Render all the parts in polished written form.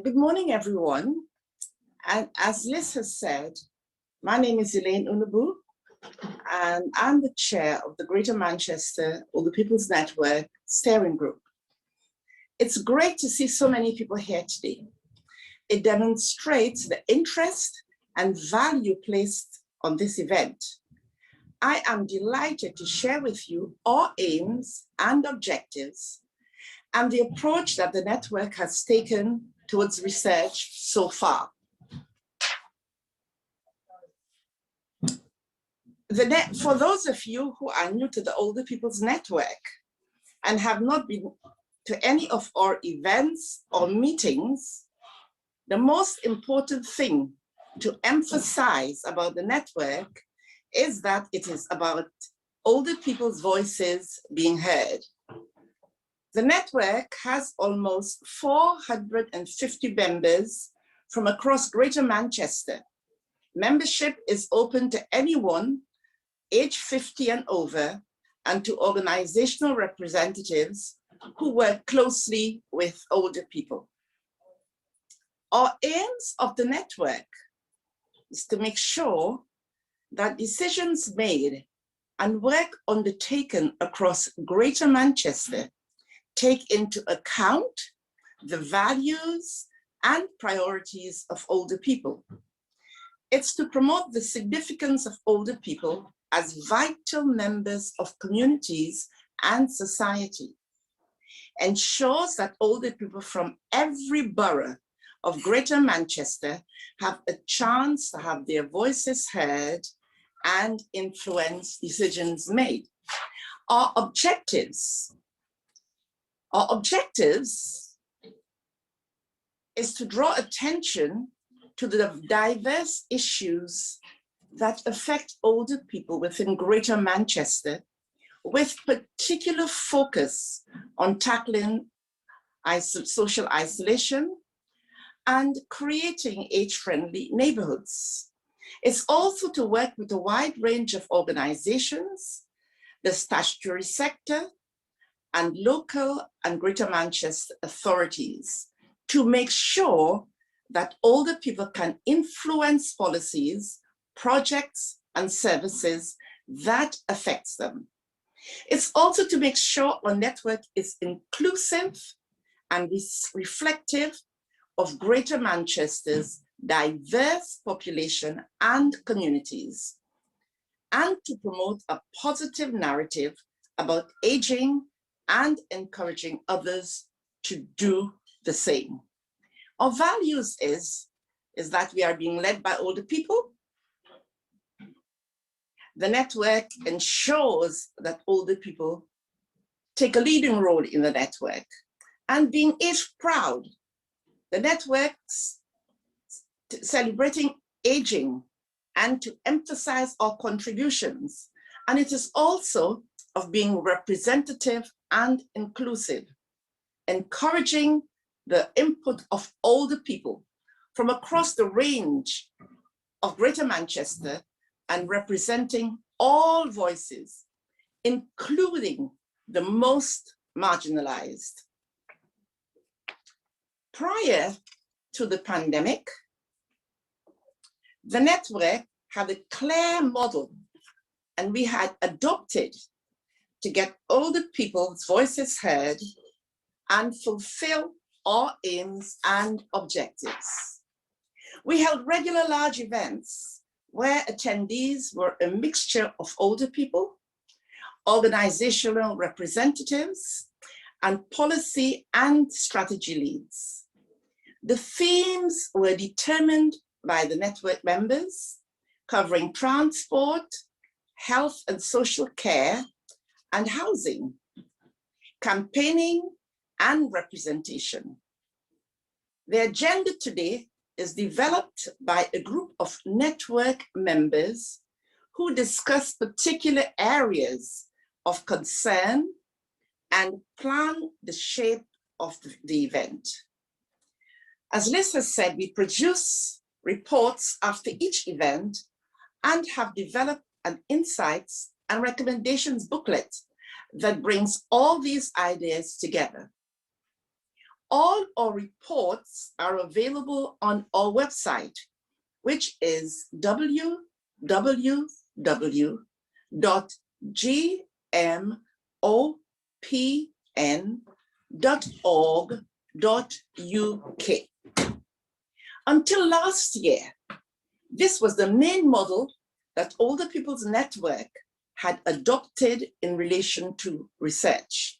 Good morning, everyone. And as Liz has said, my name is Elaine Unubu, and I'm the chair of the Greater Manchester Older People's Network Steering Group. It's great to see so many people here today. It demonstrates the interest and value placed on this event. I am delighted to share with you our aims and objectives and the approach that the network has taken towards research so far. For those of you who are new to the Older People's Network and have not been to any of our events or meetings, the most important thing to emphasize about the network is that it is about older people's voices being heard. The network has almost 450 members from across Greater Manchester. Membership is open to anyone age 50 and over, and to organizational representatives who work closely with older people. Our aims of the network is to make sure that decisions made and work undertaken across Greater Manchester take into account the values and priorities of older people. It's to promote the significance of older people as vital members of communities and society, ensures that older people from every borough of Greater Manchester have a chance to have their voices heard and influence decisions made. Our objectives is to draw attention to the diverse issues that affect older people within Greater Manchester, with particular focus on tackling social isolation and creating age-friendly neighborhoods. It's also to work with a wide range of organizations, the statutory sector, and local and Greater Manchester authorities to make sure that older people can influence policies, projects, and services that affects them. It's also to make sure our network is inclusive and reflective of Greater Manchester's diverse population and communities, and to promote a positive narrative about aging and encouraging others to do the same. Our values is that we are being led by older people. The network ensures that older people take a leading role in the network, and being age proud. The network's celebrating aging and to emphasize our contributions. And it is also of being representative and inclusive, encouraging the input of older people from across the range of Greater Manchester and representing all voices, including the most marginalized. Prior to the pandemic, the network had a clear model, and we had adopted to get older people's voices heard and fulfill our aims and objectives. We held regular large events where attendees were a mixture of older people, organizational representatives, and policy and strategy leads. The themes were determined by the network members, covering transport, health and social care, and housing, campaigning, and representation. The agenda today is developed by a group of network members who discuss particular areas of concern and plan the shape of the event. As Liz has said, we produce reports after each event and have developed an insights and recommendations booklet that brings all these ideas together. All our reports are available on our website, which is www.gmopn.org.uk. Until last year, this was the main model that Older People's Network had adopted in relation to research.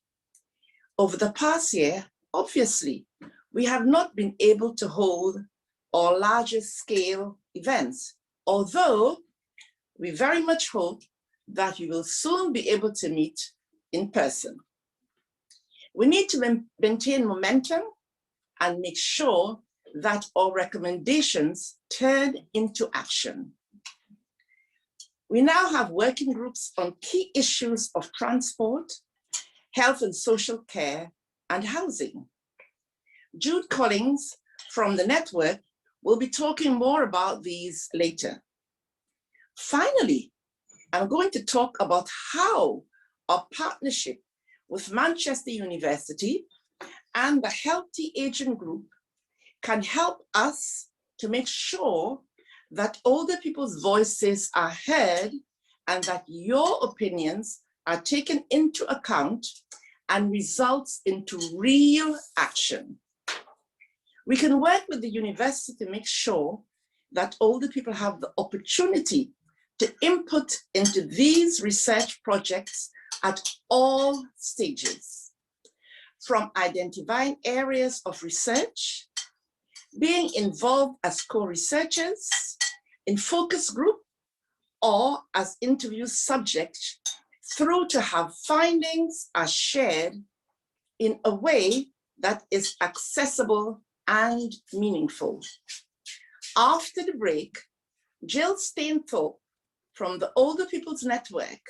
Over the past year, obviously, we have not been able to hold our larger scale events, although we very much hope that we will soon be able to meet in person. We need to maintain momentum and make sure that our recommendations turn into action. We now have working groups on key issues of transport, health and social care, and housing. Judy Collins from the network will be talking more about these later. Finally, I'm going to talk about how our partnership with Manchester University and the Healthy Aging Group can help us to make sure that older people's voices are heard and that your opinions are taken into account and results into real action. We can work with the university to make sure that older people have the opportunity to input into these research projects at all stages, from identifying areas of research, being involved as co-researchers, in focus group, or as interview subjects, through to have findings are shared in a way that is accessible and meaningful. After the break, Jill Strainthorpe from the Older People's Network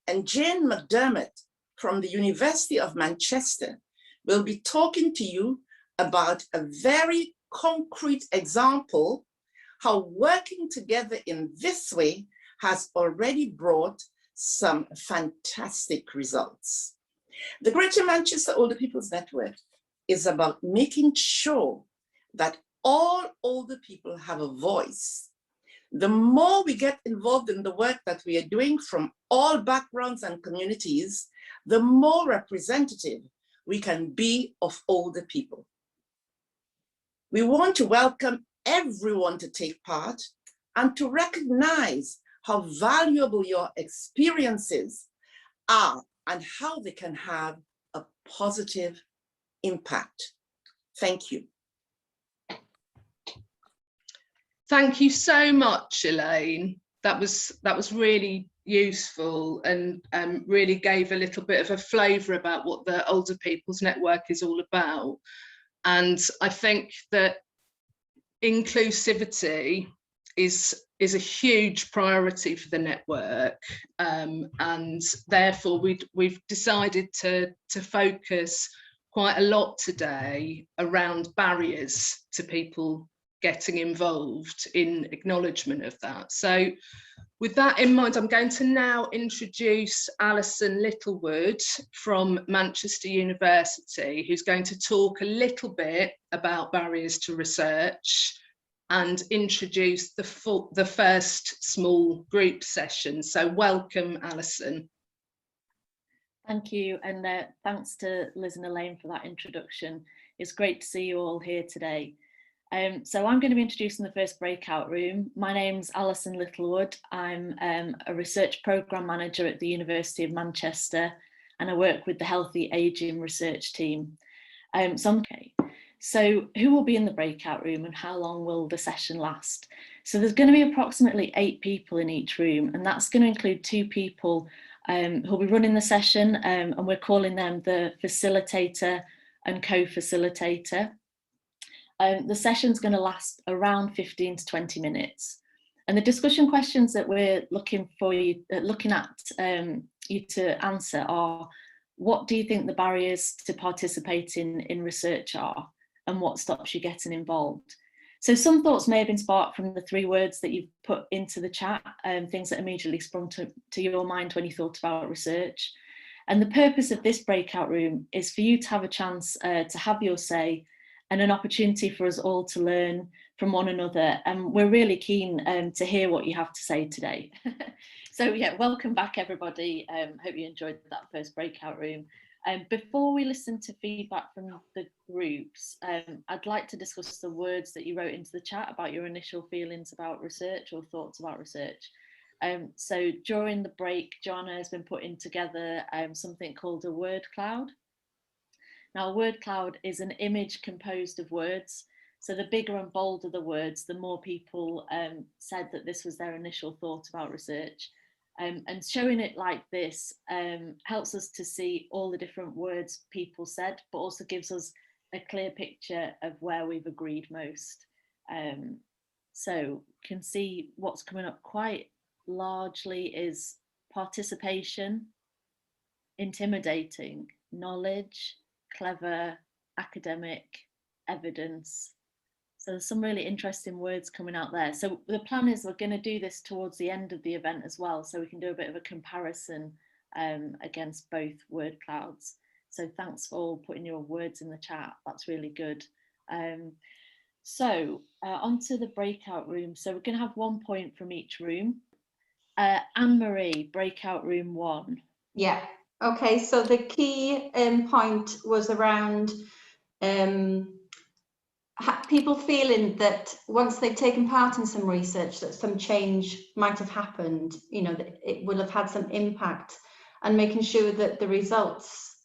and Jane McDermott from the University of Manchester will be talking to you about a very concrete example how working together in this way has already brought some fantastic results. The Greater Manchester Older People's Network is about making sure that all older people have a voice. The more we get involved in the work that we are doing from all backgrounds and communities, the more representative we can be of older people. We want to welcome everyone to take part and to recognize how valuable your experiences are and how they can have a positive impact. Thank you. Thank you so much, Elaine. That was really useful and really gave a little bit of a flavour about what the Older People's Network is all about. And I think that inclusivity is a huge priority for the network, and therefore we've decided to focus quite a lot today around barriers to people getting involved, in acknowledgement of that. So with that in mind, I'm going to now introduce Alison Littlewood from Manchester University, who's going to talk a little bit about barriers to research and introduce the first small group session. So welcome, Alison. Thank you, and thanks to Liz and Elaine for that introduction. It's great to see you all here today. So I'm going to be introducing the first breakout room. My name's Alison Littlewood. I'm a research programme manager at the University of Manchester, and I work with the Healthy Ageing research team. So who will be in the breakout room and how long will the session last? So there's going to be approximately 8 people in each room, and that's going to include 2 people who'll be running the session, and we're calling them the facilitator and co-facilitator. The session's going to last around 15 to 20 minutes. And the discussion questions that we're looking at you to answer are, what do you think the barriers to participating in research are, and what stops you getting involved? So some thoughts may have been sparked from the 3 words that you've put into the chat, things that immediately sprung to your mind when you thought about research. And the purpose of this breakout room is for you to have a chance to have your say and an opportunity for us all to learn from one another. And we're really keen to hear what you have to say today. So yeah, welcome back everybody. Hope you enjoyed that first breakout room. Before we listen to feedback from the groups, I'd like to discuss the words that you wrote into the chat about your initial feelings about research or thoughts about research. So during the break, Joanna has been putting together something called a word cloud. Now, a word cloud is an image composed of words. So the bigger and bolder the words, the more people said that this was their initial thought about research. And showing it like this helps us to see all the different words people said, but also gives us a clear picture of where we've agreed most. So you can see what's coming up quite largely is participation, intimidating, knowledge, clever, academic, evidence. So there's some really interesting words coming out there. So the plan is we're going to do this towards the end of the event as well, so we can do a bit of a comparison against both word clouds. So thanks for putting your words in the chat. That's really good. So onto the breakout room. So we're going to have 1 point from each room. Anne-Marie, breakout room 1. Yeah, okay, so the key point was around people feeling that once they've taken part in some research that some change might have happened, you know, that it will have had some impact, and making sure that the results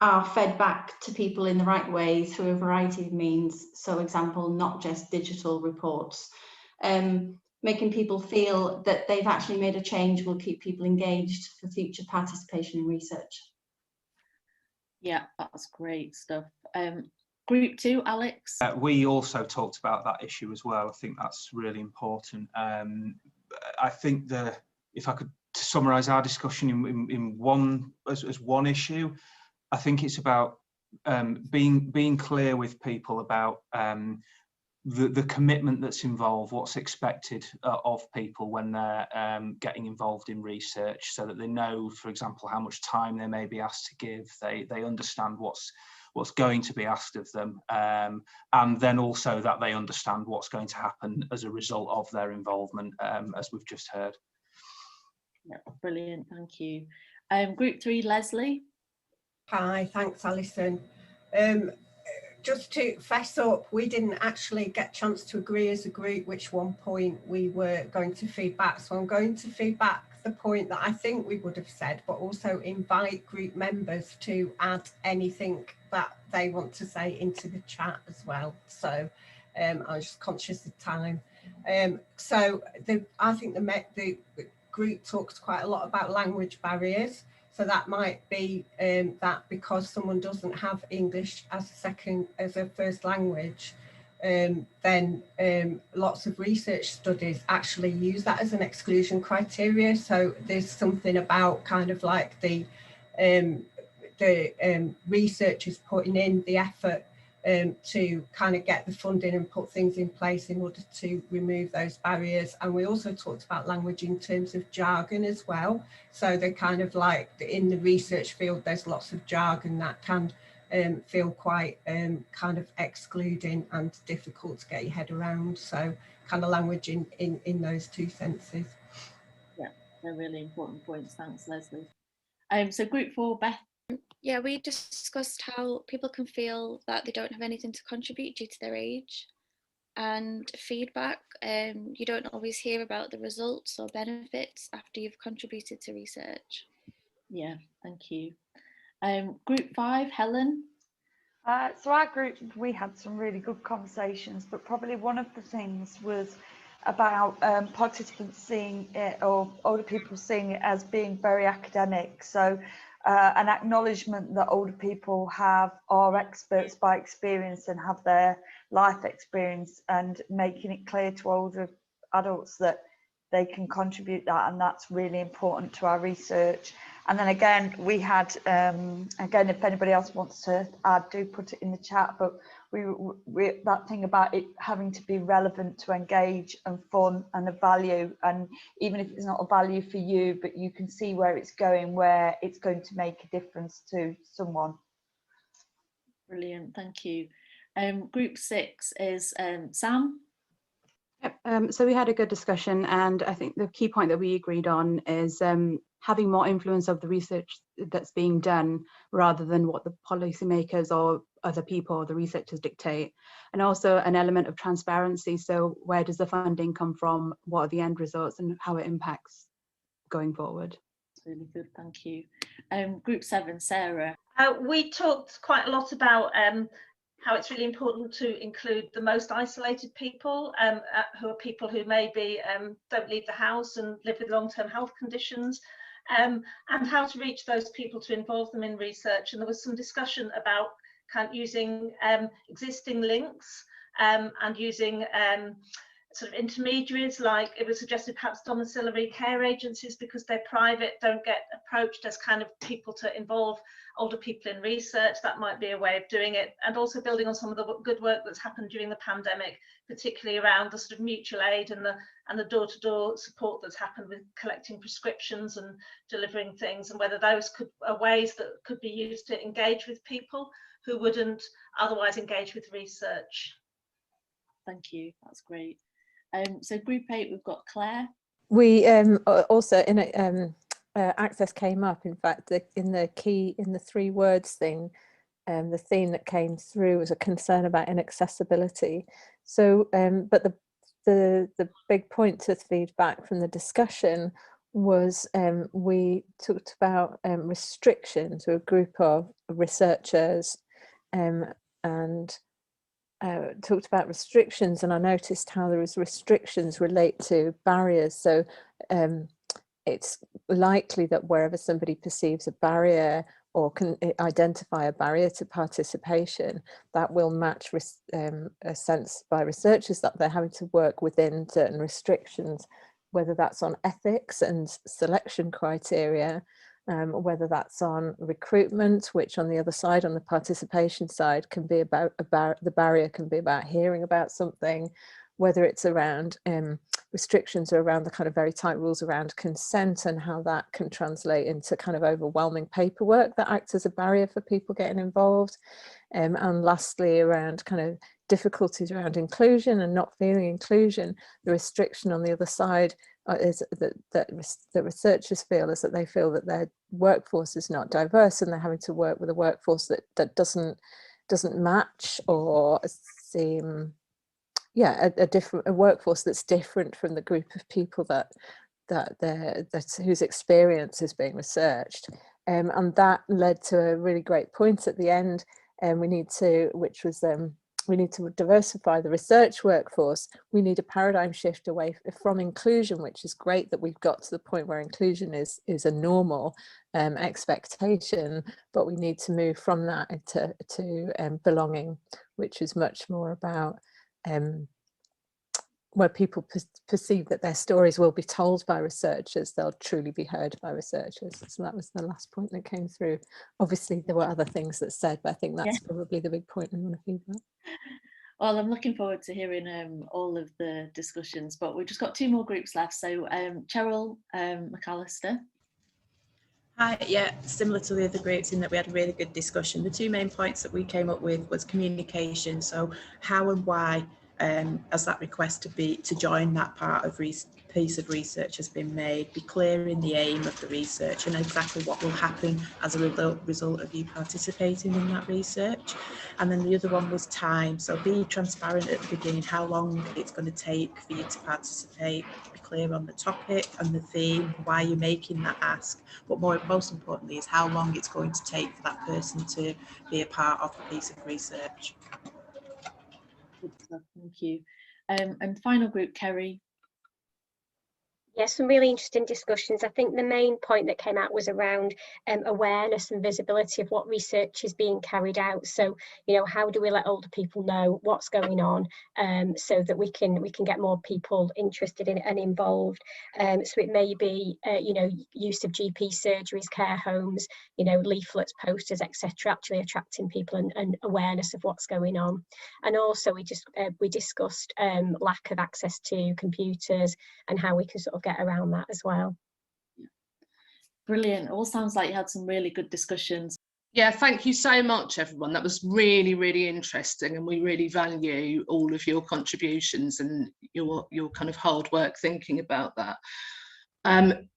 are fed back to people in the right way through a variety of means. So example, not just digital reports. Making people feel that they've actually made a change will keep people engaged for future participation in research. Yeah, that's great stuff. Group 2, Alex. We also talked about that issue as well. I think that's really important. I think if I could summarise our discussion in one as one issue, I think it's about being clear with people about the commitment that's involved, what's expected of people when they're getting involved in research, so that they know, for example, how much time they may be asked to give. They understand what's going to be asked of them, and then also that they understand what's going to happen as a result of their involvement, as we've just heard. Yeah, brilliant, thank you. Group 3, Leslie. Hi, thanks, Alison. Just to fess up, we didn't actually get a chance to agree as a group which 1 point we were going to feedback. So I'm going to feedback the point that I think we would have said, but also invite group members to add anything that they want to say into the chat as well. So I'm just conscious of time. I think the group talks quite a lot about language barriers. So that might be that because someone doesn't have English as a first language, then lots of research studies actually use that as an exclusion criteria. So there's something about kind of like the researchers putting in the effort to kind of get the funding and put things in place in order to remove those barriers. And we also talked about language in terms of jargon as well. So they're kind of like in the research field, there's lots of jargon that can feel quite kind of excluding and difficult to get your head around. So kind of language in those two senses. Yeah, they're really important points. Thanks, Leslie. So group 4, Beth. Yeah, we discussed how people can feel that they don't have anything to contribute due to their age, and feedback. You don't always hear about the results or benefits after you've contributed to research. Yeah, thank you. Group 5, Helen. So our group, we had some really good conversations, but probably one of the things was about participants seeing it, or older people seeing it as being very academic. So an acknowledgement that older people are experts by experience and have their life experience, and making it clear to older adults that they can contribute that, and that's really important to our research. And then again, we had, again, if anybody else wants to add, do put it in the chat, but we that thing about it having to be relevant to engage and fun and a value, and even if it's not a value for you, but you can see where it's going, where it's going to make a difference to someone. Brilliant, thank you. Group 6 is Sam. Yep. So we had a good discussion, and I think the key point that we agreed on is having more influence of the research that's being done rather than what the policymakers or other people or the researchers dictate, and also an element of transparency. So where does the funding come from, what are the end results, and how it impacts going forward. Really good, thank you. Group 7, Sarah. We talked quite a lot about how it's really important to include the most isolated people, who are people who maybe don't leave the house and live with long-term health conditions, and how to reach those people to involve them in research. And there was some discussion about kind of using existing links and using sort of intermediaries, like it was suggested perhaps domiciliary care agencies, because they're private, don't get approached as kind of people to involve older people in research. That might be a way of doing it. And also building on some of the good work that's happened during the pandemic, particularly around the sort of mutual aid and the door-to-door support that's happened with collecting prescriptions and delivering things, and whether those are ways that could be used to engage with people who wouldn't otherwise engage with research. Thank you, that's great. So group 8, we've got Claire. We also in access came up. In fact, in the 3 words thing, the theme that came through was a concern about inaccessibility. So, but the big point to feedback from the discussion was we talked about restrictions. So a group of researchers and talked about restrictions, and I noticed how there was restrictions relate to barriers. So it's likely that wherever somebody perceives a barrier or can identify a barrier to participation, that will match a sense by researchers that they're having to work within certain restrictions, whether that's on ethics and selection criteria, whether that's on recruitment, which on the other side, on the participation side, can be about the barrier can be about hearing about something, whether it's around restrictions or around the kind of very tight rules around consent and how that can translate into kind of overwhelming paperwork that acts as a barrier for people getting involved. And lastly, around kind of difficulties around inclusion and not feeling inclusion. The restriction on the other side is that researchers feel is that they feel that their workforce is not diverse, and they're having to work with a workforce that doesn't match or seem, yeah, a workforce that's different from the group of people whose experience is being researched, and that led to a really great point at the end. And we need to diversify the research workforce. We need a paradigm shift away from inclusion, which is great that we've got to the point where inclusion is a normal expectation, but we need to move from that to belonging, which is much more about where people perceive that their stories will be told by researchers, they'll truly be heard by researchers. So that was the last point that came through. Obviously there were other things that said, but I think that's probably the big point we want to feedback. Well, I'm looking forward to hearing all of the discussions, but we've just got 2 more groups left. So Cheryl McAllister. Hi, yeah, similar to the other groups in that we had a really good discussion. The 2 main points that we came up with was communication. So how and why as that request to join that part of piece of research has been made, be clear in the aim of the research and exactly what will happen as a result of you participating in that research. And then the other one was time. So be transparent at the beginning, how long it's going to take for you to participate, be clear on the topic and the theme, why you're making that ask, but most importantly is how long it's going to take for that person to be a part of the piece of research. Good stuff, thank you. And final group, Kerry. Yes, some really interesting discussions. I think the main point that came out was around awareness and visibility of what research is being carried out. So, you know, how do we let older people know what's going on, so that we can get more people interested in it and involved. So it may be, you know, use of GP surgeries, care homes, you know, leaflets, posters, etc., actually attracting people and awareness of what's going on. And also we discussed lack of access to computers and how we can sort of get around that as well. Brilliant. All sounds like you had some really good discussions. Yeah, thank you so much, everyone. That was really, really interesting, and we really value all of your contributions and your kind of hard work thinking about that.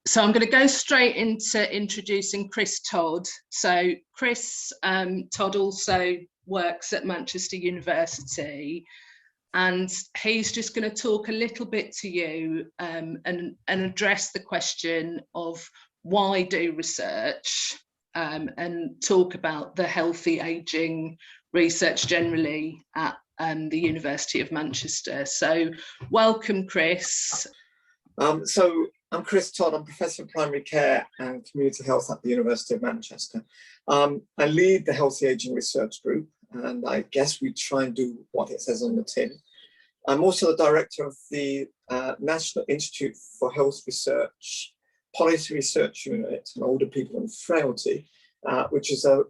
So I'm going to go straight into introducing Chris Todd. So Chris Todd also works at Manchester University, and he's just going to talk a little bit to you and address the question of why do research, and talk about the healthy ageing research generally at the University of Manchester. So welcome, Chris. So I'm Chris Todd. I'm Professor of Primary Care and Community Health at the University of Manchester. I lead the Healthy Ageing Research Group, and I guess we try and do what it says on the tin. I'm also the director of the National Institute for Health Research Policy Research Unit on Older People and Frailty, which is a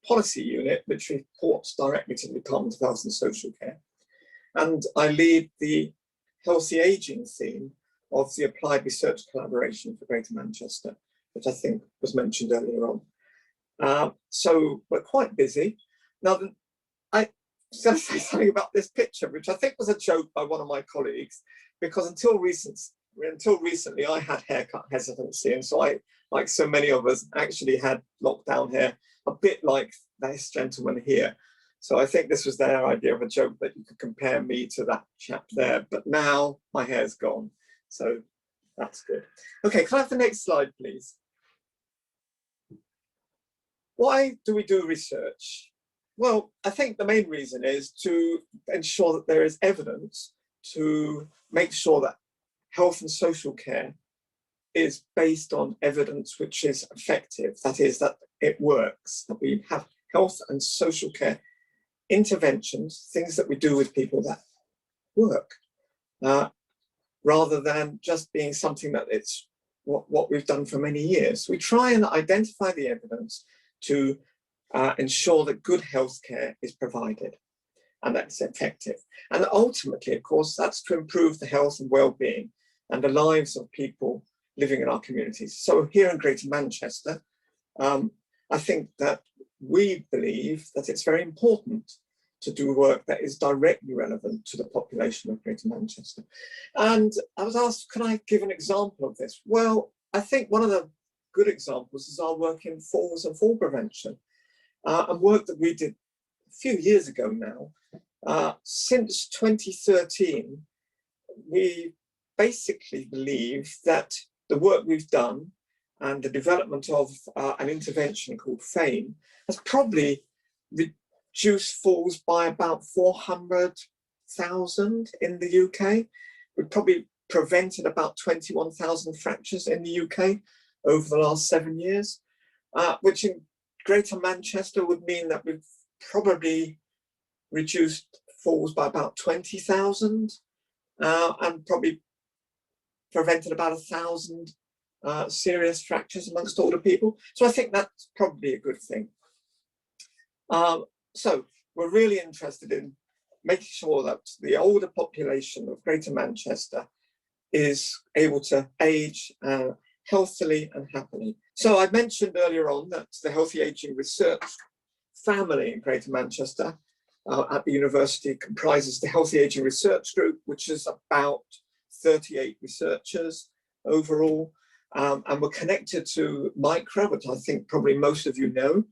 policy unit which reports directly to the Department of Health and Social Care. And I lead the Healthy Ageing theme of the Applied Research Collaboration for Greater Manchester, which I think was mentioned earlier on. So we're quite busy. Now, I was going to say something about this picture, which I think was a joke by one of my colleagues, because until recently I had haircut hesitancy, and so I, like so many of us, actually had lockdown hair, a bit like this gentleman here. So I think this was their idea of a joke, that you could compare me to that chap there, but now my hair's gone, so that's good. Okay, can I have the next slide, please? Why do we do research? Well, I think the main reason is to ensure that there is evidence to make sure that health and social care is based on evidence which is effective. That is, that it works, that we have health and social care interventions, things that we do with people that work, rather than just being something that it's what we've done for many years. We try and identify the evidence to ensure that good health care is provided and that's effective. And ultimately, of course, that's to improve the health and well-being and the lives of people living in our communities. So here in Greater Manchester, I think that we believe that it's very important to do work that is directly relevant to the population of Greater Manchester. And I was asked, can I give an example of this? Well, I think one of the good examples is our work in falls and fall prevention, and work that we did a few years ago now. Since 2013, we basically believe that the work we've done and the development of an intervention called FAME has probably reduced falls by about 400,000 in the UK. We've probably prevented about 21,000 fractures in the UK over the last 7 years, which in Greater Manchester would mean that we've probably reduced falls by about 20,000 and probably prevented about 1,000 serious fractures amongst older people. So I think that's probably a good thing. So we're really interested in making sure that the older population of Greater Manchester is able to age healthily and happily. So I mentioned earlier on that the Healthy Ageing Research family in Greater Manchester at the university comprises the Healthy Ageing Research Group, which is about 38 researchers overall. And we're connected to MICRA, which I think probably most of you know,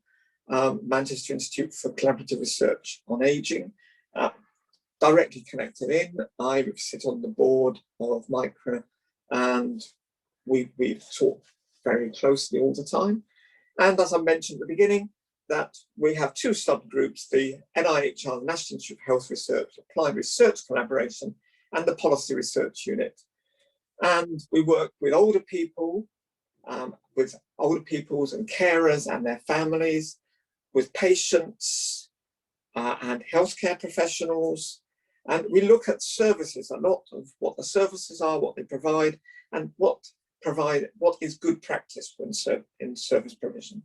Manchester Institute for Collaborative Research on Ageing. Directly connected in, I sit on the board of MICRA, and we talk very closely all the time. And as I mentioned at the beginning, that we have two subgroups, the NIHR, the National Institute for Health Research, Applied Research Collaboration, and the Policy Research Unit. And we work with older people, with older peoples and carers and their families, with patients and healthcare professionals. And we look at services, a lot of what the services are, what they provide, and what is good practice in service provision.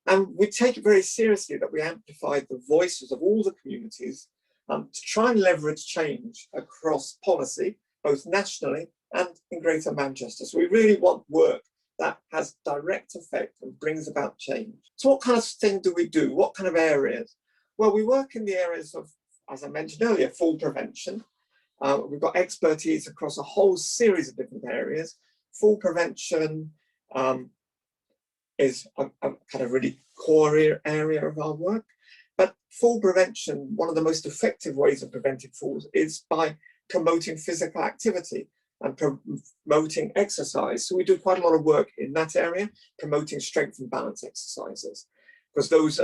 And we take it very seriously that we amplify the voices of all the communities to try and leverage change across policy, both nationally and in Greater Manchester. So we really want work that has direct effect and brings about change. So what kind of thing do we do? What kind of areas? Well, we work in the areas of, as I mentioned earlier, fall prevention. We've got expertise across a whole series of different areas. Fall prevention is a kind of really core area of our work. But fall prevention, one of the most effective ways of preventing falls is by promoting physical activity and promoting exercise. So we do quite a lot of work in that area, promoting strength and balance exercises, because there's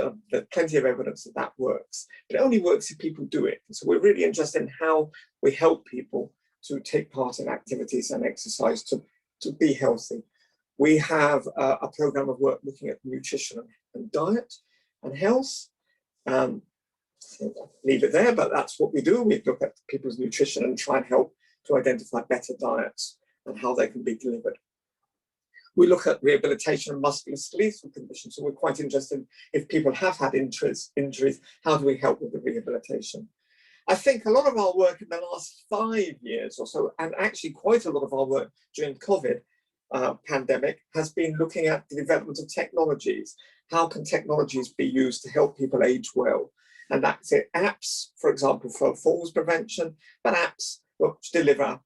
plenty of evidence that that works. But it only works if people do it. And so we're really interested in how we help people to take part in activities and exercise to be healthy. We have a program of work looking at nutrition and diet and health. Leave it there, but that's what we do. We look at people's nutrition and try and help to identify better diets and how they can be delivered. We look at rehabilitation of musculoskeletal conditions. So we're quite interested in, if people have had injuries, how do we help with the rehabilitation? I think a lot of our work in the last 5 years or so, and actually quite a lot of our work during COVID pandemic, has been looking at the development of technologies. How can technologies be used to help people age well? And that's it. Apps, for example, for falls prevention, but apps which deliver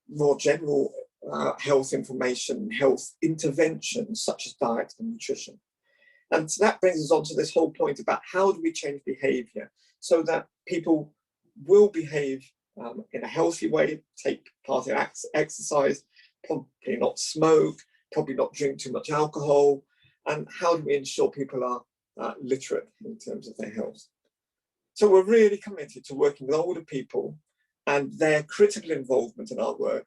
more general health information, health interventions, such as diet and nutrition. And so that brings us on to this whole point about how do we change behavior so that people will behave in a healthy way, take part in exercise, probably not smoke, probably not drink too much alcohol, and how do we ensure people are literate in terms of their health. So we're really committed to working with older people and their critical involvement in our work,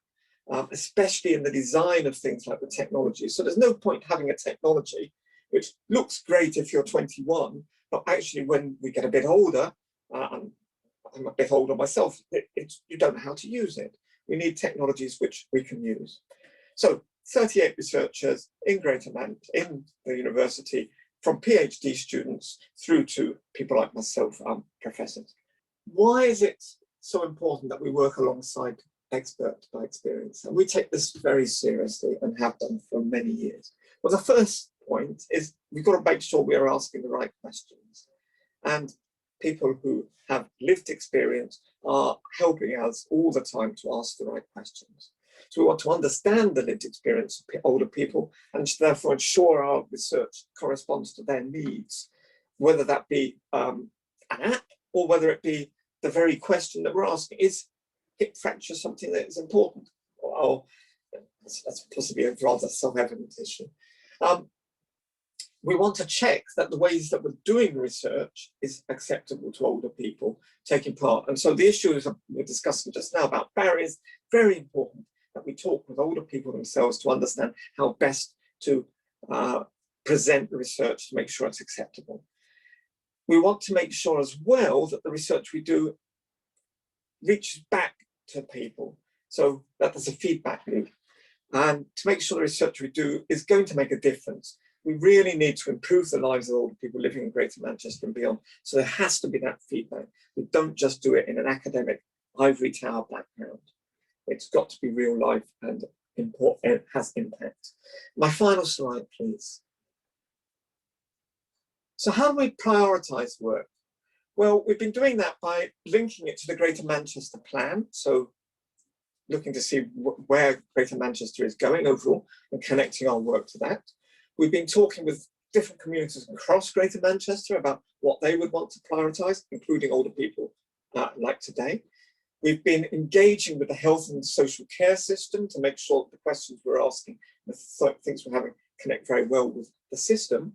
especially in the design of things like the technology. So there's no point having a technology which looks great if you're 21, but actually when we get a bit older, I'm a bit older myself, you don't know how to use it. We need technologies which we can use. So 38 researchers in Greater Manchester, in the university, from PhD students through to people like myself, professors. Why is it so important that we work alongside expert by experience? And we take this very seriously and have done for many years. Well, the first point is we've got to make sure we are asking the right questions. And people who have lived experience are helping us all the time to ask the right questions. So we want to understand the lived experience of older people and therefore ensure our research corresponds to their needs, whether that be an app or whether it be the very question that we're asking, is hip fracture something that is important? Or that's possibly a rather self-evident issue. We want to check that the ways that we're doing research is acceptable to older people taking part. And so the issues we're discussing just now about barriers, very important that we talk with older people themselves to understand how best to present the research to make sure it's acceptable. We want to make sure as well that the research we do reaches back to people, so that there's a feedback loop. And to make sure the research we do is going to make a difference. We really need to improve the lives of older people living in Greater Manchester and beyond. So there has to be that feedback. We don't just do it in an academic ivory tower background. It's got to be real life and important, it has impact. My final slide, please. So how do we prioritise work? Well, we've been doing that by linking it to the Greater Manchester plan. So looking to see where Greater Manchester is going overall and connecting our work to that. We've been talking with different communities across Greater Manchester about what they would want to prioritise, including older people like today. We've been engaging with the health and social care system to make sure that the questions we're asking, the things we're having, connect very well with the system.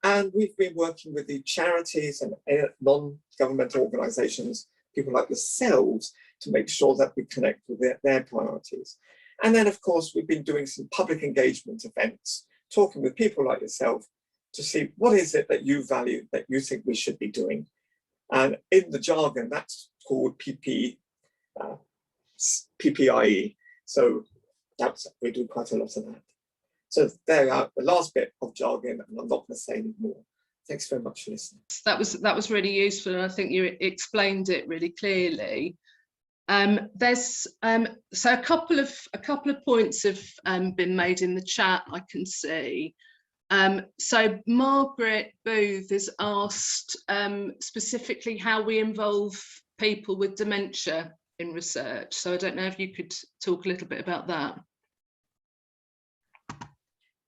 And we've been working with the charities and non-governmental organisations people like yourselves to make sure that we connect with their priorities. And then, of course, we've been doing some public engagement events, talking with people like yourself to see what is it that you value, that you think we should be doing. And in the jargon, that's called PPIE. So we do quite a lot of that. So there you are, the last bit of jargon, and I'm not going to say any more. Thanks very much for listening. That was really useful, and I think you explained it really clearly. There's so a couple of points have been made in the chat, I can see. So Margaret Booth has asked specifically how we involve people with dementia in research. So I don't know if you could talk a little bit about that.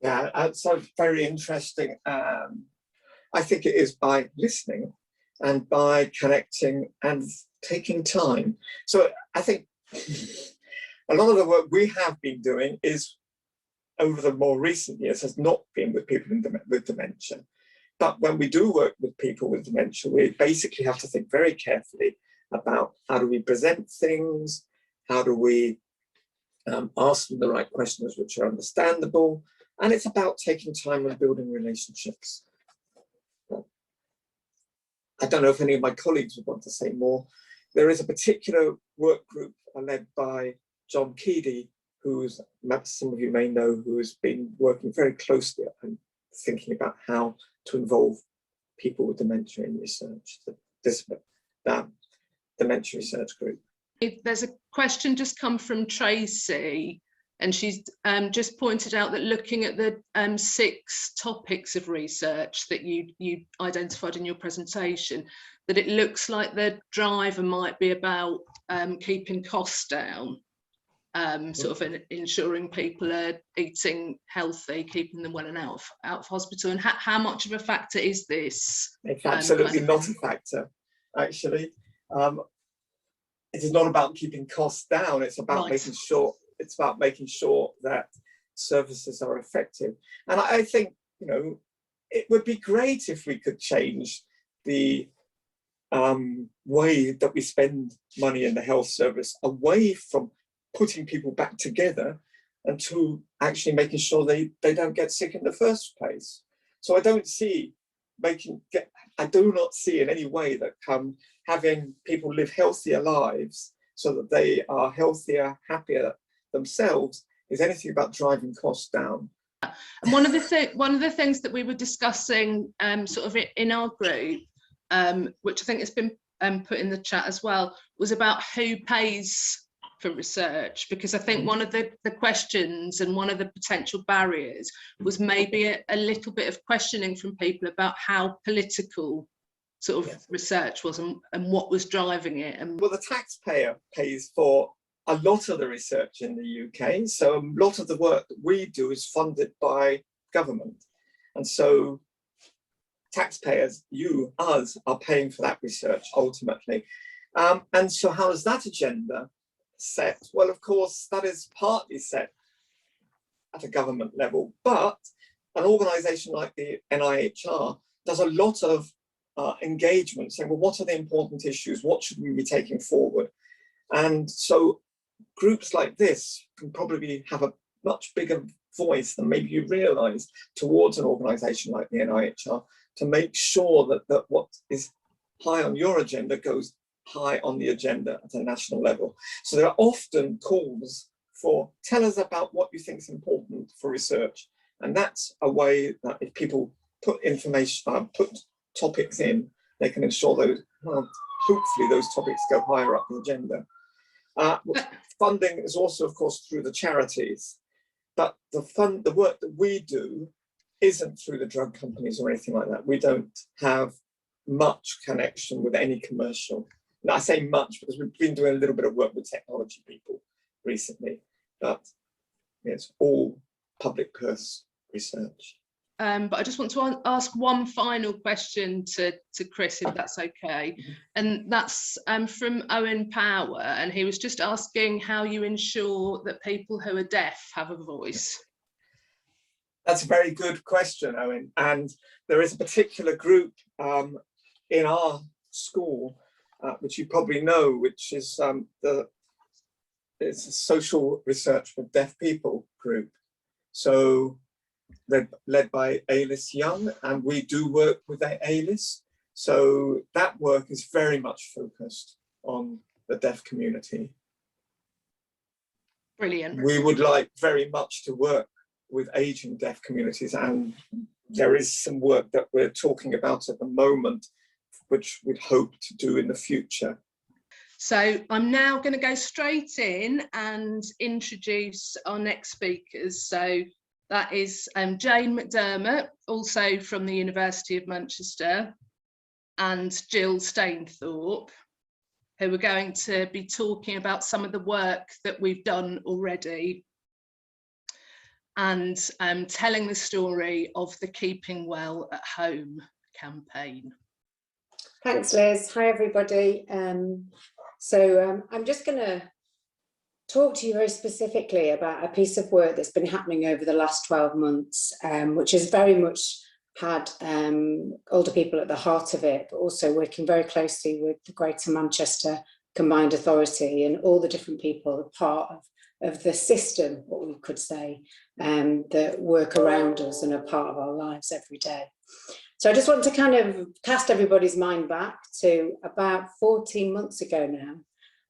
Yeah, so very interesting. I think it is by listening and by connecting and taking time. So I think a lot of the work we have been doing is over the more recent years has not been with people with dementia. But when we do work with people with dementia, we basically have to think very carefully about how do we present things, how do we ask them the right questions which are understandable, and it's about taking time and building relationships. I don't know if any of my colleagues would want to say more. There is a particular work group led by John Keedy, who's, some of you may know, who has been working very closely and thinking about how to involve people with dementia in research, this dementia research group. There's a question just come from Tracy, and she's just pointed out that looking at the 6 topics of research that you identified in your presentation, that it looks like the driver might be about keeping costs down, sort of ensuring people are eating healthy, keeping them well and out of hospital. And how much of a factor is this? It's absolutely not a factor, actually. It is not about keeping costs down. It's about making sure. It's about making sure that services are effective. And I think, you know, it would be great if we could change the way that we spend money in the health service away from putting people back together and to actually making sure they don't get sick in the first place. So I don't see I do not see in any way that having people live healthier lives so that they are healthier, happier themselves is anything about driving costs down. And one of the things that we were discussing sort of in our group, which I think has been put in the chat as well, was about who pays for research, because I think one of the questions and one of the potential barriers was maybe a little bit of questioning from people about how political sort of research was and what was driving it. And well, the taxpayer pays for a lot of the research in the UK. So a lot of the work that we do is funded by government. And so taxpayers, us, are paying for that research ultimately. And so how is that agenda set? Well, of course, that is partly set at a government level, but an organisation like the NIHR does a lot of engagement, saying, well, what are the important issues? What should we be taking forward? And so groups like this can probably have a much bigger voice than maybe you realise towards an organisation like the NIHR to make sure that what is high on your agenda goes high on the agenda at a national level. So there are often calls for, tell us about what you think is important for research. And that's a way that if people put information, put topics in, they can ensure those, hopefully those topics go higher up the agenda. Funding is also, of course, through the charities, but the work that we do isn't through the drug companies or anything like that. We don't have much connection with any commercial. Now, I say much because we've been doing a little bit of work with technology people recently, but it's all public purse research. But I just want to ask one final question to Chris, if that's okay. And that's from Owen Power, and he was just asking how you ensure that people who are deaf have a voice. That's a very good question, Owen. And there is a particular group in our school which you probably know, which is it's a social research for deaf people group. So they're led by Alice Young, and we do work with Alice. So that work is very much focused on the deaf community. Brilliant. We would like very much to work with ageing deaf communities, and there is some work that we're talking about at the moment, which we'd hope to do in the future. So I'm now going to go straight in and introduce our next speakers. So that is Jane McDermott, also from the University of Manchester, and Jill Strainthorpe, who are going to be talking about some of the work that we've done already and telling the story of the Keeping Well at Home campaign. Thanks, Liz. Hi, everybody. I'm just going to talk to you very specifically about a piece of work that's been happening over the last 12 months, which has very much had older people at the heart of it, but also working very closely with the Greater Manchester Combined Authority and all the different people are part of the system, what we could say, that work around us and are part of our lives every day. So I just want to kind of cast everybody's mind back to about 14 months ago now,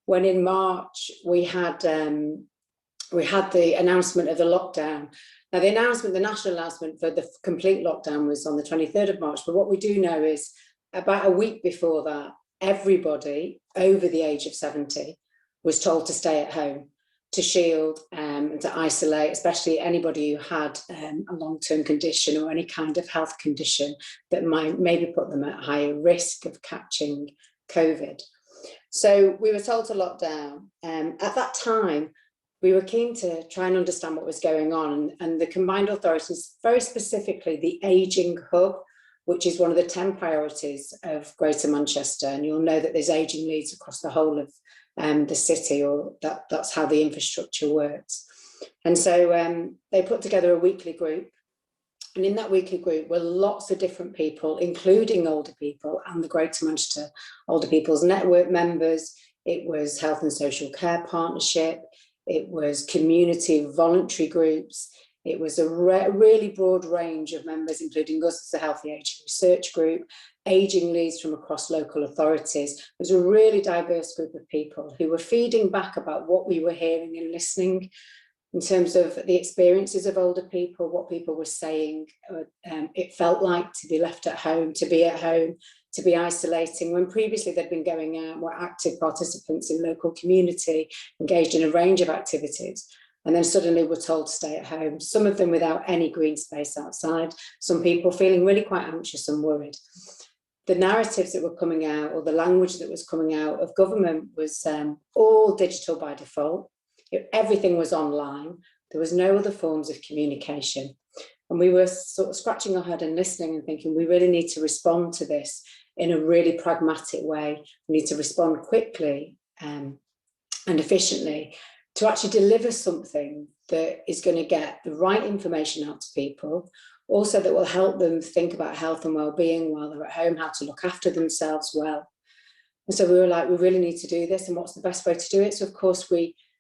when in March we had the announcement of the lockdown. Now the national announcement for the complete lockdown was on the 23rd of March, but what we do know is about a week before that, everybody over the age of 70 was told to stay at home, to shield and to isolate, especially anybody who had a long-term condition or any kind of health condition that might maybe put them at higher risk of catching COVID. So we were told to lock down. At that time, we were keen to try and understand what was going on, and the combined authorities, very specifically the Ageing Hub, which is one of the 10 priorities of Greater Manchester, and you'll know that there's ageing leads across the whole of the city, or that's how the infrastructure works. And so they put together a weekly group, and in that weekly group were lots of different people, including older people and the Greater Manchester Older People's Network members. It was Health and Social Care Partnership, it was community voluntary groups, it was a really broad range of members, including us as a Healthy Ageing Research Group, ageing leads from across local authorities. It was a really diverse group of people who were feeding back about what we were hearing and listening in terms of the experiences of older people, what people were saying. It felt like to be left at home, to be at home, to be isolating, when previously they'd been going out, were active participants in local community, engaged in a range of activities, and then suddenly were told to stay at home, some of them without any green space outside, some people feeling really quite anxious and worried. The narratives that were coming out, or the language that was coming out of government, was all digital by default. Everything was online. There was no other forms of communication. And we were sort of scratching our head and listening and thinking, we really need to respond to this in a really pragmatic way. We need to respond quickly and efficiently to actually deliver something that is going to get the right information out to people, also that will help them think about health and well-being while they're at home, how to look after themselves well. And so we were like, we really need to do this, and what's the best way to do it? So of course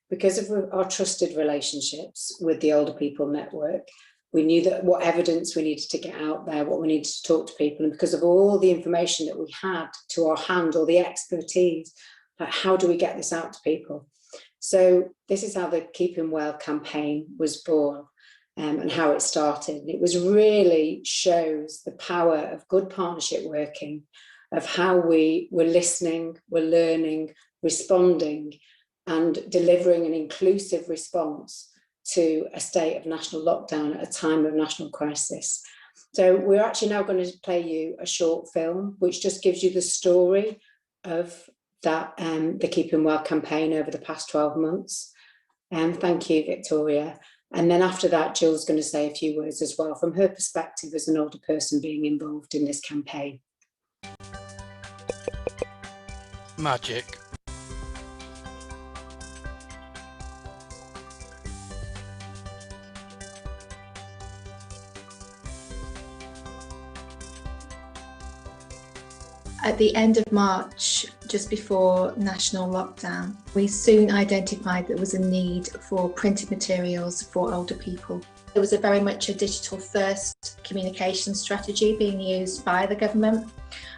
because of our trusted relationships with the Older People Network, we knew that what evidence we needed to get out there, what we needed to talk to people, and because of all the information that we had to our hand, or the expertise, like how do we get this out to people? So this is how the Keeping Well campaign was born, and how it started. It was really shows the power of good partnership working, of how we were listening, we're learning, responding, and delivering an inclusive response to a state of national lockdown at a time of national crisis. So we're actually now going to play you a short film, which just gives you the story of that, the Keeping Well campaign over the past 12 months. Thank you, Victoria. And then after that, Jill's going to say a few words as well from her perspective as an older person being involved in this campaign. Magic. At the end of March just before national lockdown. We soon identified there was a need for printed materials for older people. There was very much a digital first communication strategy being used by the government,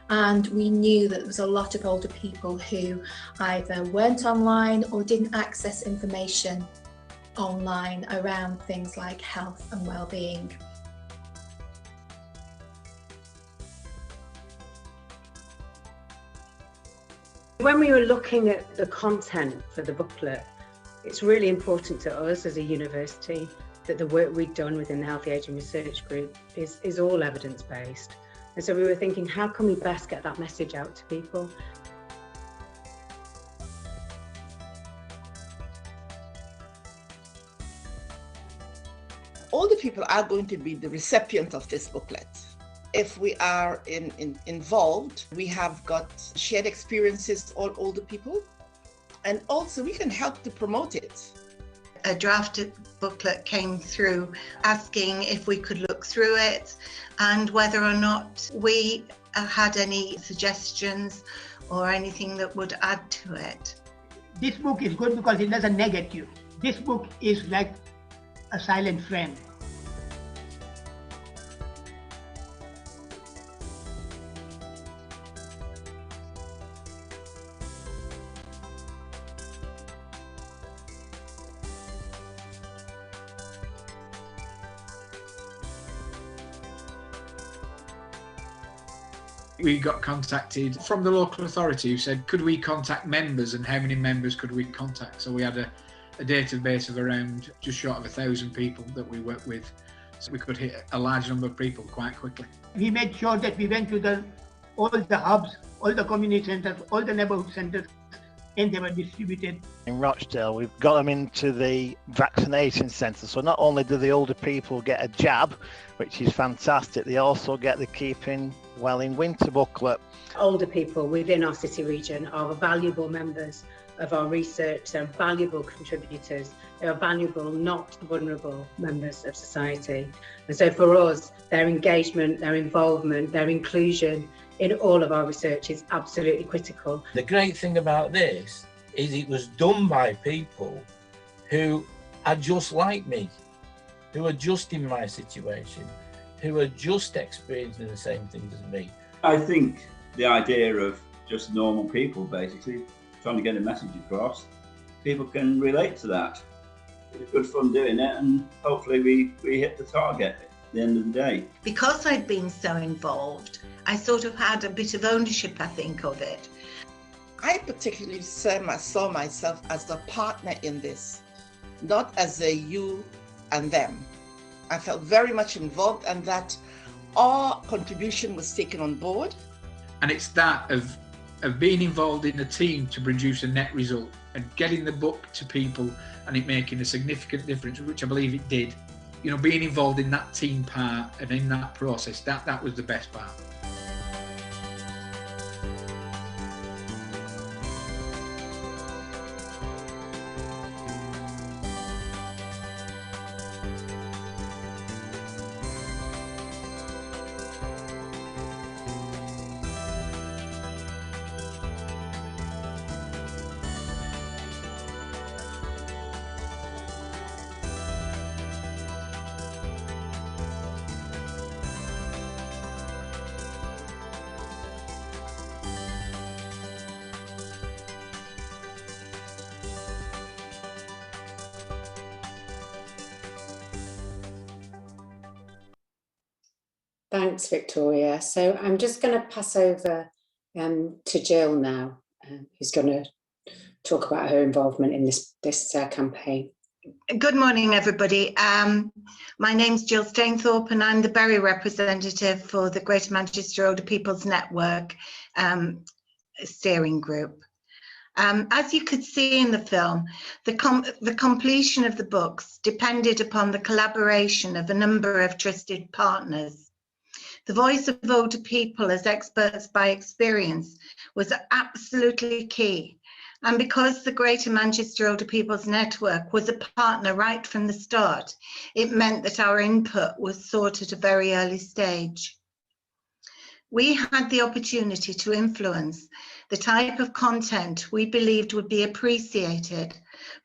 and we knew that there was a lot of older people who either weren't online or didn't access information online around things like health and well-being. When we were looking at the content for the booklet, it's really important to us as a university that the work we've done within the Healthy Ageing Research Group is all evidence-based. And so we were thinking, how can we best get that message out to people? Older people are going to be the recipient of this booklet. If we are involved, we have got shared experiences, all older people, and also we can help to promote it. A drafted booklet came through asking if we could look through it and whether or not we had any suggestions or anything that would add to it. This book is good because it doesn't negate you. This book is like a silent friend. We got contacted from the local authority who said, could we contact members and how many members could we contact? So we had a database of around just short of 1,000 people that we worked with. So we could hit a large number of people quite quickly. We made sure that we went to all the hubs, all the community centres, all the neighbourhood centres, and they were distributed. In Rochdale, we've got them into the vaccination centre. So not only do the older people get a jab, which is fantastic, they also get the Keeping Well in Winter booklet. Older people within our city region are valuable members of our research. They're valuable contributors. They are valuable, not vulnerable members of society. And so for us, their engagement, their involvement, their inclusion in all of our research is absolutely critical. The great thing about this is it was done by people who are just like me, who are just in my situation, who are just experiencing the same things as me. I think the idea of just normal people basically trying to get a message across, people can relate to that. It's good fun doing it, and hopefully we hit the target at the end of the day. Because I'd been so involved, I sort of had a bit of ownership, I think, of it. I particularly saw myself as a partner in this, not as a you and them. I felt very much involved, and that our contribution was taken on board. And it's that of being involved in a team to produce a net result and getting the book to people and it making a significant difference, which I believe it did. You know, being involved in that team part and in that process, that was the best part. Thanks, Victoria. So I'm just going to pass over to Jill now, who's going to talk about her involvement in this campaign. Good morning, everybody. My name's Jill Strainthorpe, and I'm the Bury representative for the Greater Manchester Older People's Network steering group. As you could see in the film, the completion of the books depended upon the collaboration of a number of trusted partners. The voice of older people as experts by experience was absolutely key. And because the Greater Manchester Older People's Network was a partner right from the start, it meant that our input was sought at a very early stage. We had the opportunity to influence the type of content we believed would be appreciated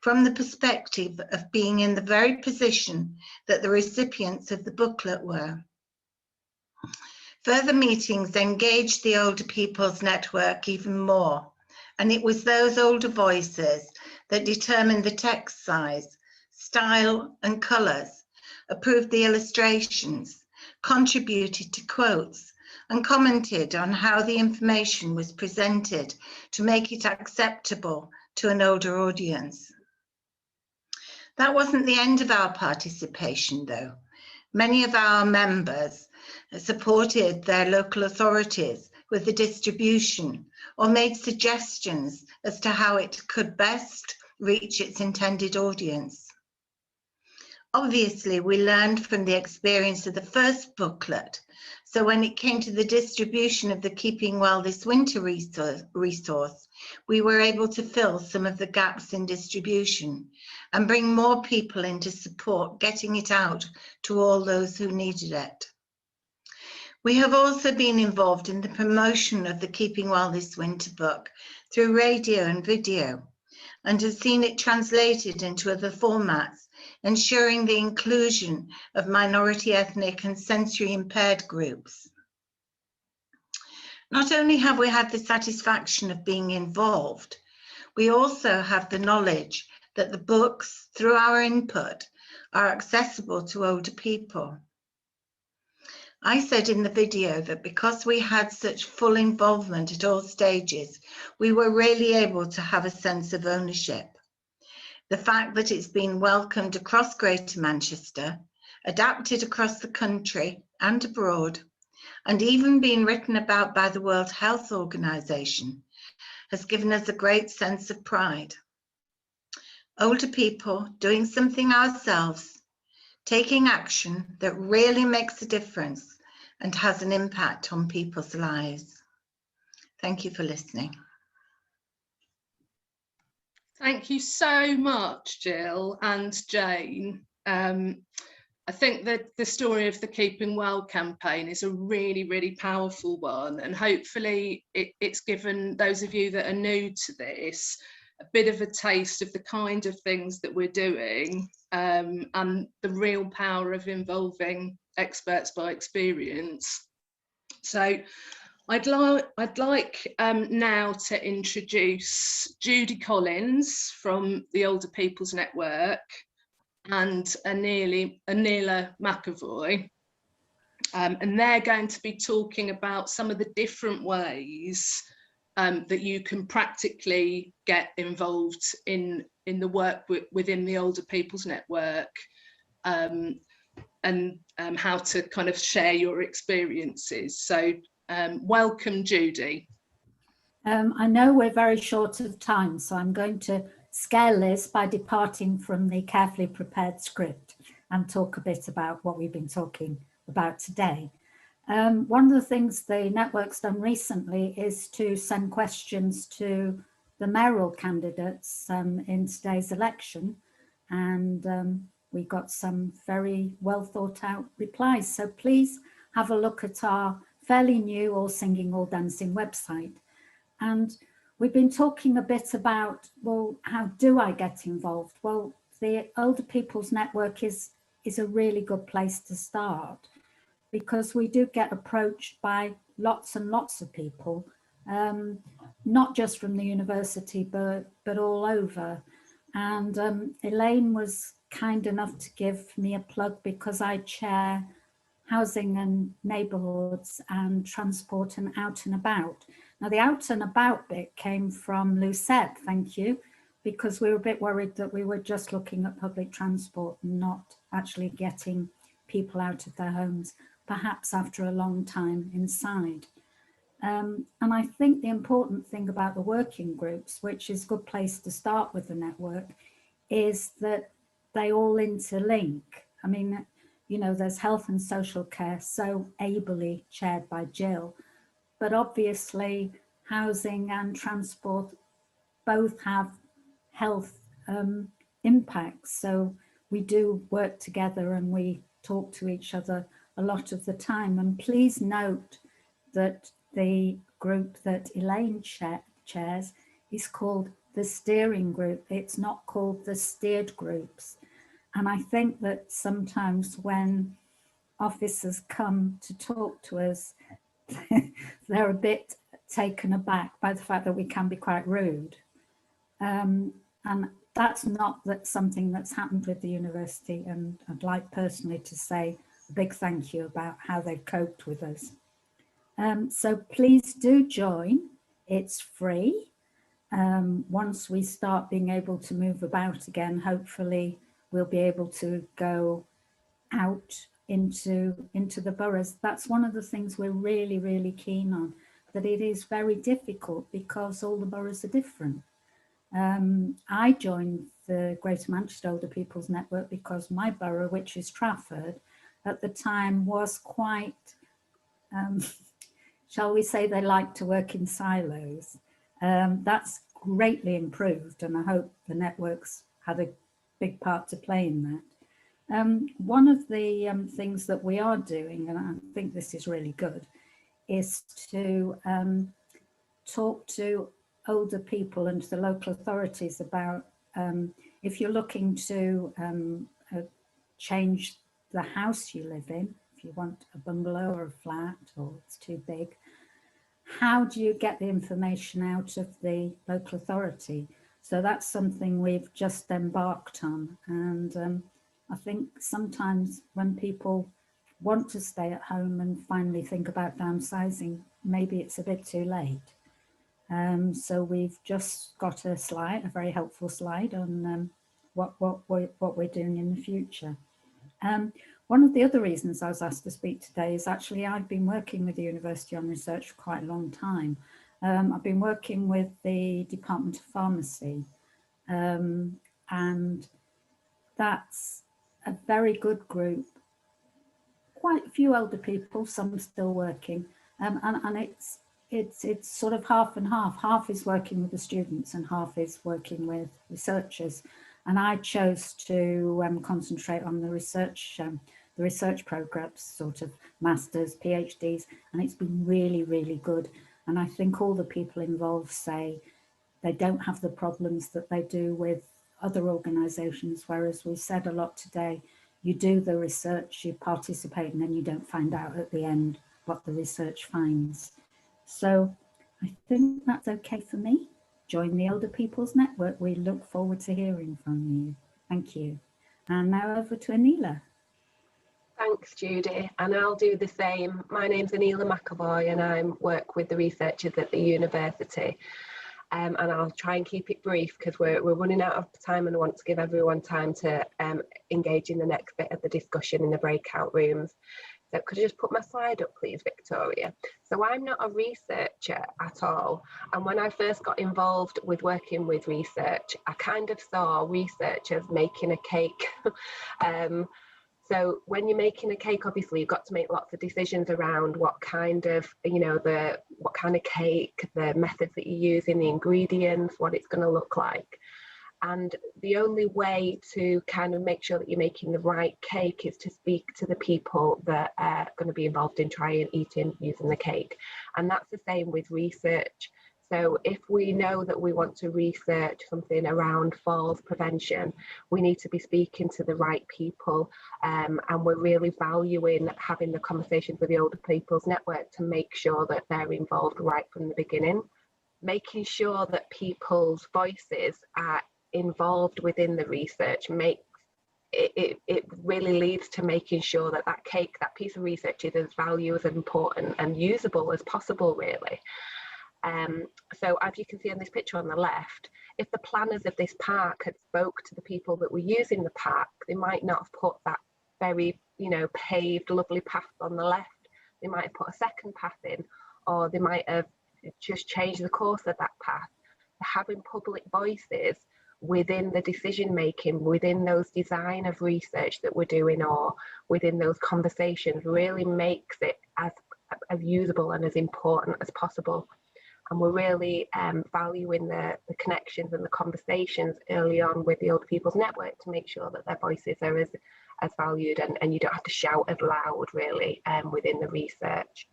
from the perspective of being in the very position that the recipients of the booklet were. Further meetings engaged the older people's network even more, and it was those older voices that determined the text size, style and colours, approved the illustrations, contributed to quotes, and commented on how the information was presented to make it acceptable to an older audience. That wasn't the end of our participation, though. Many of our members supported their local authorities with the distribution or made suggestions as to how it could best reach its intended audience. Obviously, we learned from the experience of the first booklet, so when it came to the distribution of the Keeping Well This Winter resource, we were able to fill some of the gaps in distribution and bring more people in to support getting it out to all those who needed it. We have also been involved in the promotion of the Keeping Well This Winter book through radio and video, and have seen it translated into other formats, ensuring the inclusion of minority, ethnic and sensory impaired groups. Not only have we had the satisfaction of being involved, we also have the knowledge that the books, through our input, are accessible to older people. I said in the video that because we had such full involvement at all stages, we were really able to have a sense of ownership. The fact that it's been welcomed across Greater Manchester, adapted across the country and abroad, and even been written about by the World Health Organization has given us a great sense of pride. Older people doing something ourselves, taking action that really makes a difference and has an impact on people's lives. Thank you for listening. Thank you so much, Jill and Jane. I think that the story of the Keeping Well campaign is a really, really powerful one, and hopefully it's given those of you that are new to this a bit of a taste of the kind of things that we're doing, and the real power of involving experts by experience. So I'd like now to introduce Judy Collins from the Older People's Network and Anila Mcavoy, and they're going to be talking about some of the different ways that you can practically get involved in the work within the Older People's Network, and how to kind of share your experiences. So welcome, Judy. I know we're very short of time, so I'm going to scare Liz by departing from the carefully prepared script and talk a bit about what we've been talking about today. One of the things the network's done recently is to send questions to the mayoral candidates in today's election, and we got some very well thought out replies. So please have a look at our fairly new All Singing All Dancing website. And we've been talking a bit about, well, how do I get involved? Well, the Older People's Network is a really good place to start, because we do get approached by lots and lots of people, not just from the university, but all over. And Elaine was kind enough to give me a plug because I chair housing and neighbourhoods and transport and out and about. Now the out and about bit came from Lucette, thank you, because we were a bit worried that we were just looking at public transport and not actually getting people out of their homes, perhaps after a long time inside. And I think the important thing about the working groups, which is a good place to start with the network, is that they all interlink. I mean, you know, there's health and social care, so ably chaired by Jill, but obviously housing and transport both have health impacts. So we do work together and we talk to each other a lot of the time. And please note that the group that Elaine chairs, is called the steering group. It's not called the steered groups. And I think that sometimes when officers come to talk to us, they're a bit taken aback by the fact that we can be quite rude. And that's not something that's happened with the university. And I'd like personally to say a big thank you about how they've coped with us. So please do join. It's free. Once we start being able to move about again, hopefully we'll be able to go out into the boroughs. That's one of the things we're really, really keen on, that it is very difficult because all the boroughs are different. I joined the Greater Manchester Older People's Network because my borough, which is Trafford, at the time was quite, shall we say, they like to work in silos. That's greatly improved, and I hope the networks had a big part to play in that. One of the things that we are doing, and I think this is really good, is to talk to older people and to the local authorities about if you're looking to change the house you live in, if you want a bungalow or a flat or it's too big, how do you get the information out of the local authority? So that's something we've just embarked on. And I think sometimes when people want to stay at home and finally think about downsizing, maybe it's a bit too late. So we've just got a slide, a very helpful slide on what we're doing in the future. One of the other reasons I was asked to speak today is actually I've been working with the university on research for quite a long time. I've been working with the Department of Pharmacy, and that's a very good group. Quite a few older people, some still working, and it's sort of half and half. Half is working with the students and half is working with researchers. And I chose to concentrate on the research programs, sort of masters, PhDs, and it's been really, really good. And I think all the people involved say they don't have the problems that they do with other organisations, whereas we said a lot today, you do the research, you participate, and then you don't find out at the end what the research finds. So I think that's okay for me. Join the Older People's Network. We look forward to hearing from you. Thank you. And now over to Anila. Thanks, Judy. And I'll do the same. My name's Anila Mcavoy and I work with the researchers at the university. And I'll try and keep it brief because we're running out of time and I want to give everyone time to engage in the next bit of the discussion in the breakout rooms. So could you just put my slide up, please, Victoria? So I'm not a researcher at all. And when I first got involved with working with research, I kind of saw researchers making a cake. So when you're making a cake, obviously you've got to make lots of decisions around what kind of, what kind of cake, the methods that you're using, the ingredients, what it's going to look like. And the only way to kind of make sure that you're making the right cake is to speak to the people that are going to be involved in trying, eating, using the cake. And that's the same with research. So if we know that we want to research something around falls prevention, we need to be speaking to the right people. And we're really valuing having the conversations with the Older People's Network to make sure that they're involved right from the beginning. Making sure that people's voices are involved within the research makes it really leads to making sure that that cake, that piece of research is as valuable, as important and usable as possible, really. So as you can see on this picture on the left, if the planners of this park had spoke to the people that were using the park, they might not have put that very, paved, lovely path on the left. They might have put a second path in, or they might have just changed the course of that path. Having public voices within the decision making, within those design of research that we're doing, or within those conversations, really makes it as usable and as important as possible. And we're really valuing the connections and the conversations early on with the Older People's Network to make sure that their voices are as valued, and you don't have to shout as loud really within the research.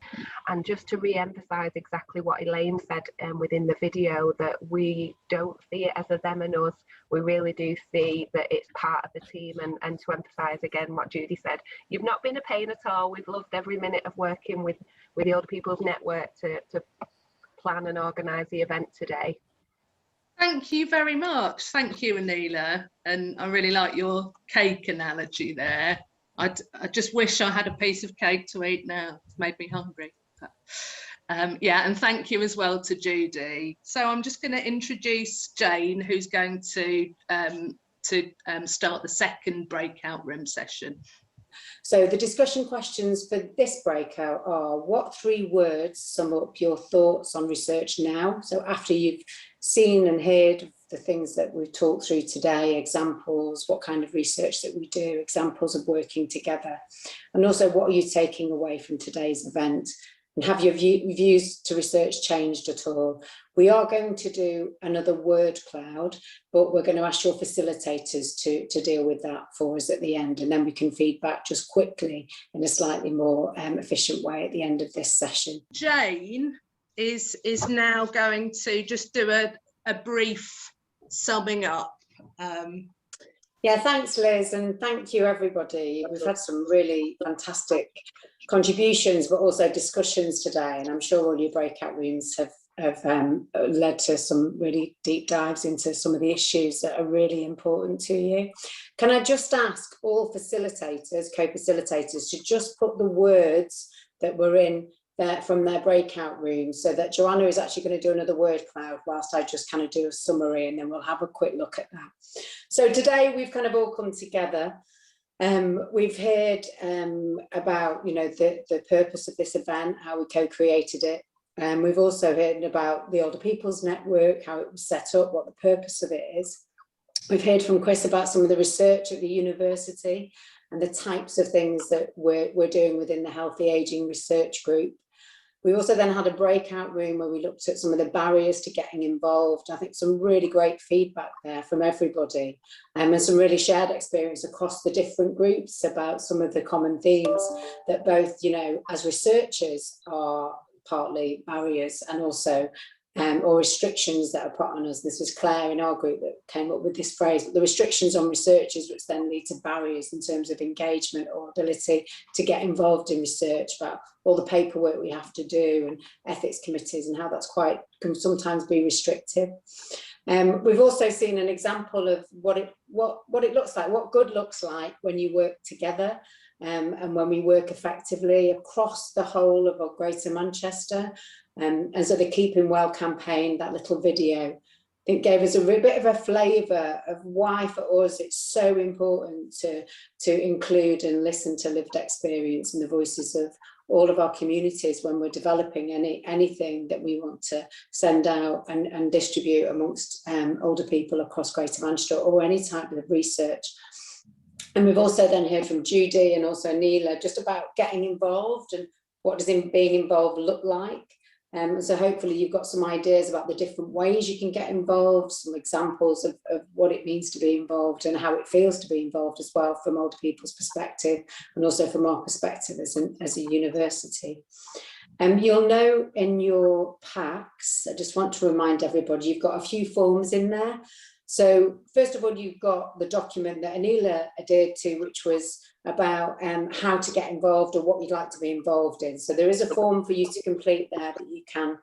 And just to re-emphasize exactly what Elaine said within the video, that we don't see it as a them and us. We really do see that it's part of the team, and to emphasize again what Judy said, you've not been a pain at all. We've loved every minute of working with the Older People's Network to plan and organise the event today. Thank you very much. Thank you, Anila. And I really like your cake analogy there. I just wish I had a piece of cake to eat now. It's made me hungry. Yeah, and thank you as well to Judy. So I'm just going to introduce Jane, who's going to start the second breakout room session. So the discussion questions for this breakout are: what 3 words sum up your thoughts on research now? So after you've seen and heard the things that we've talked through today, examples, what kind of research that we do, examples of working together, and also what are you taking away from today's event? And have your views to research changed at all? We are going to do another word cloud, but we're going to ask your facilitators to deal with that for us at the end, and then we can feed back just quickly in a slightly more efficient way at the end of this session. Jane is now going to just do a brief summing up. Yeah, thanks, Liz, and thank you, everybody. We've had some really fantastic contributions, but also discussions today, and I'm sure all your breakout rooms have led to some really deep dives into some of the issues that are really important to you. Can I just ask all facilitators, co-facilitators, to just put the words that were in there from their breakout room, so that Joanna is actually going to do another word cloud whilst I just kind of do a summary, and then we'll have a quick look at that. So today we've kind of all come together. We've heard about, you know, the purpose of this event, how we co-created it. We've also heard about the Older People's Network, how it was set up, what the purpose of it is. We've heard from Chris about some of the research at the university and the types of things that we're doing within the Healthy Ageing Research Group. We also then had a breakout room where we looked at some of the barriers to getting involved. I think some really great feedback there from everybody, and some really shared experience across the different groups about some of the common themes that both, you know, as researchers are partly barriers and also or restrictions that are put on us. This was Claire in our group that came up with this phrase, but the restrictions on researchers which then lead to barriers in terms of engagement or ability to get involved in research, about all the paperwork we have to do and ethics committees and how that's can sometimes be restrictive. We've also seen an example of what it looks like, what good looks like when you work together. And when we work effectively across the whole of Greater Manchester. And so the Keeping Well campaign, that little video, I think gave us a bit of a flavour of why for us it's so important to include and listen to lived experience and the voices of all of our communities when we're developing anything that we want to send out and distribute amongst older people across Greater Manchester, or any type of research. And we've also then heard from Judy and also Anila just about getting involved and what does being involved look like. So hopefully you've got some ideas about the different ways you can get involved, some examples of what it means to be involved and how it feels to be involved as well from older people's perspective, and also from our perspective as a university. You'll know in your packs, I just want to remind everybody, you've got a few forms in there. So first of all, you've got the document that Anila adhered to, which was about how to get involved or what you'd like to be involved in. So there is a form for you to complete there that you can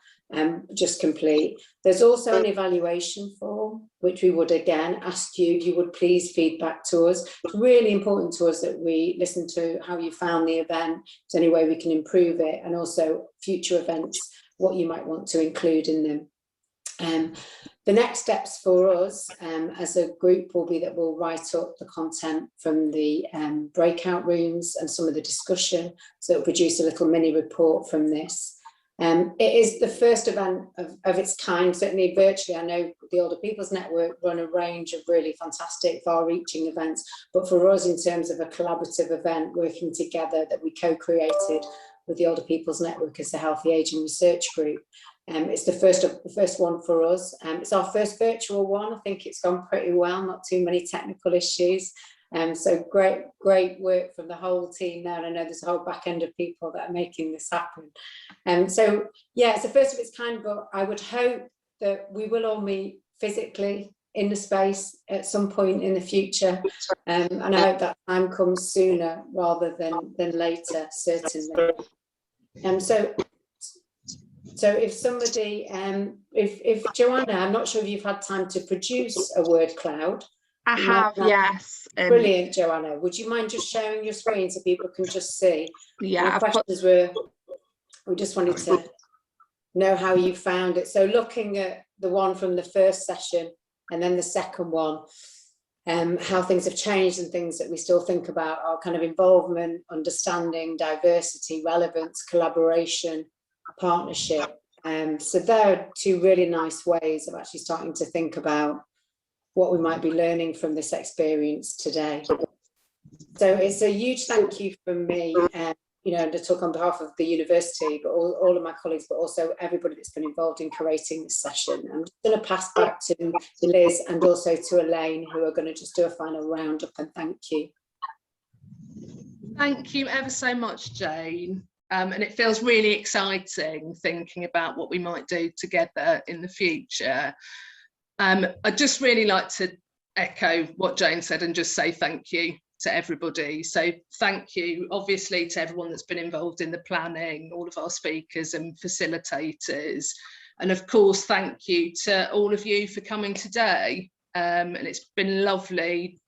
just complete. There's also an evaluation form, which we would again ask you if you would please feed back to us. It's really important to us that we listen to how you found the event, if there's any way we can improve it, and also future events, what you might want to include in them. The next steps for us as a group will be that we'll write up the content from the breakout rooms and some of the discussion, so it'll produce a little mini report from this. It is the first event of its kind, certainly virtually. I know the Older People's Network run a range of really fantastic, far-reaching events, but for us, in terms of a collaborative event working together that we co-created with the Older People's Network as the Healthy Ageing Research Group, it's the first one for us. It's our first virtual one. I think it's gone pretty well, not too many technical issues. So great work from the whole team there. And I know there's a whole back end of people that are making this happen. So yeah, it's the first of its kind, but I would hope that we will all meet physically in the space at some point in the future. And I hope that time comes sooner rather than later, certainly. So if somebody, if Joanna, I'm not sure if you've had time to produce a word cloud. I have, yes. Brilliant, Joanna. Would you mind just sharing your screen so people can just see? Yeah. The questions were, we just wanted to know how you found it. So looking at the one from the first session and then the second one, how things have changed and things that we still think about are kind of involvement, understanding, diversity, relevance, collaboration, partnership. So there are two really nice ways of actually starting to think about what we might be learning from this experience today. So it's a huge thank you from me, you know, to talk on behalf of the university, but all of my colleagues, but also everybody that's been involved in curating this session. I'm just going to pass back to Liz and also to Elaine, who are going to just do a final roundup, and thank you. Thank you ever so much, Jane. And it feels really exciting thinking about what we might do together in the future. I'd just really like to echo what Jane said and just say thank you to everybody. So thank you, obviously, to everyone that's been involved in the planning, all of our speakers and facilitators. And of course, thank you to all of you for coming today. And it's been lovely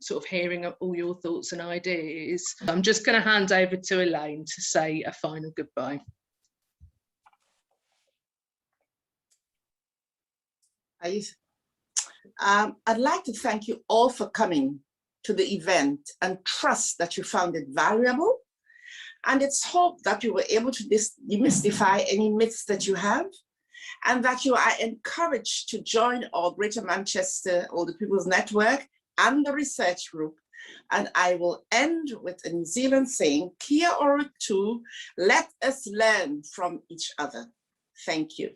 sort of hearing all your thoughts and ideas. I'm just going to hand over to Elaine to say a final goodbye. I'd like to thank you all for coming to the event and trust that you found it valuable. And it's hope that you were able to demystify any myths that you have, and that you are encouraged to join our Greater Manchester Older People's Network and the research group. And I will end with a New Zealand saying, Kia ora tu, let us learn from each other. Thank you.